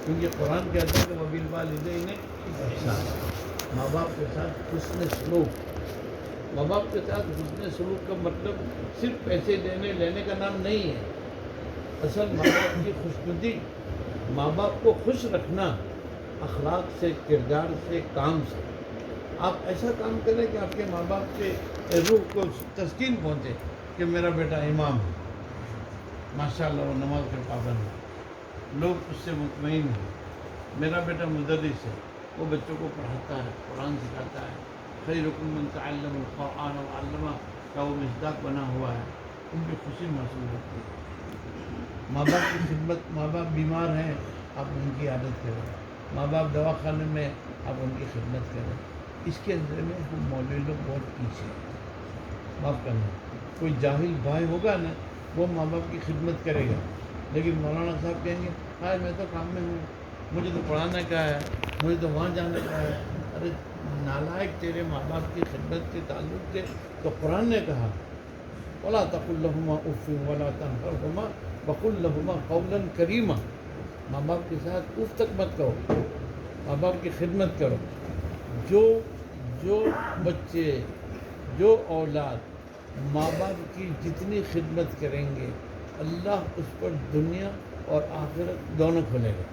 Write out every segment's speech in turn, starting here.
کیونکہ قرآن کہتا ہے کہ وبالوالدین احسان، ماں باپ کے ساتھ حسن سلوک۔ ماں باپ کے ساتھ حسن سلوک کا مطلب صرف پیسے دینے لینے کا نام نہیں ہے۔ اصل ماں باپ کی خوشنودی، ماں باپ کو خوش رکھنا اخلاق سے، کردار سے، کام سے۔ آپ ایسا کام کریں کہ آپ کے ماں باپ کے روح کو تسکین پہنچے کہ میرا بیٹا امام ہے، ماشاءاللہ وہ نماز کا پابند ہے، لوگ اس سے مطمئن ہیں، میرا بیٹا مدرس ہے، وہ بچوں کو پڑھاتا ہے، قرآن سکھاتا ہے، خیرکم من تعلم القرآن وعلمہ کا وہ مصداق بنا ہوا ہے، ان کی خوشی محسوس ہوتی ہے۔ ماں باپ کی خدمت، ماں باپ بیمار ہیں آپ ان کی عادت کریں، ماں باپ دواخانے میں آپ ان کی خدمت کریں۔ اس کے اندر میں ہم مولوی لوگ بہت پیچھے ہیں، معاف کرنا۔ کوئی جاہل بھائی ہوگا نا، وہ ماں باپ کی خدمت کرے گا، لیکن مولانا صاحب کہیں گے ہائے میں تو کام میں ہوں، مجھے تو پڑھانے کا ہے، مجھے تو وہاں جانے کا ہے۔ ارے نالائق، تیرے ماں باپ کی خدمت کے تعلق سے تو قرآن نے کہا وَلَا تَقُل لَهُمَا اُفٍّ وَلَا تَنْهَرْهُمَا وَقُل لَهُمَا قَوْلًا كَرِيمًا۔ ماں باپ کے ساتھ اف تک مت کہو، ماں باپ کی خدمت کرو۔ جو بچے، جو اولاد ماں باپ کی جتنی خدمت کریں گے، اللہ اس پر دنیا اور آخرت دونوں کھولے گا۔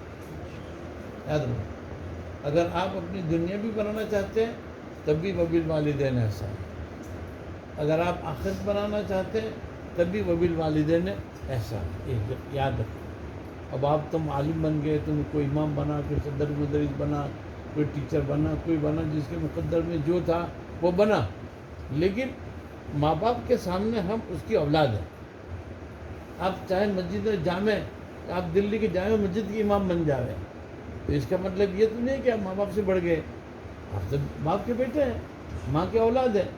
یاد رکھو، اگر آپ اپنی دنیا بھی بنانا چاہتے ہیں تب بھی وبالوالدین احسان، اگر آپ آخرت بنانا چاہتے ہیں تب بھی وبالوالدین احسان، یاد رکھو۔ اب آپ تم عالم بن گئے، تم کوئی امام بنا، کوئی صدر مدرس بنا، کوئی ٹیچر بنا، کوئی بنا، جس کے مقدر میں جو تھا وہ بنا، لیکن ماں باپ کے سامنے ہم اس کی اولاد ہیں۔ آپ چاہے مسجد جامع، آپ دلی کی جامع مسجد کی امام بن جاوے، تو اس کا مطلب یہ تو نہیں کہ آپ ماں باپ سے بڑھ گئے، آپ تو باپ کے بیٹے ہیں، ماں کے اولاد ہیں۔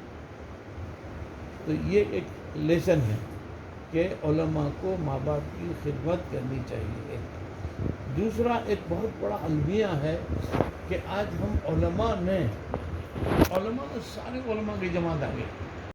تو یہ ایک لیسن ہے کہ علماء کو ماں باپ کی خدمت کرنی چاہیے۔ دوسرا ایک بہت بڑا المیہ ہے کہ آج ہم علماء نے سارے علماء کی جماعت آ گئی،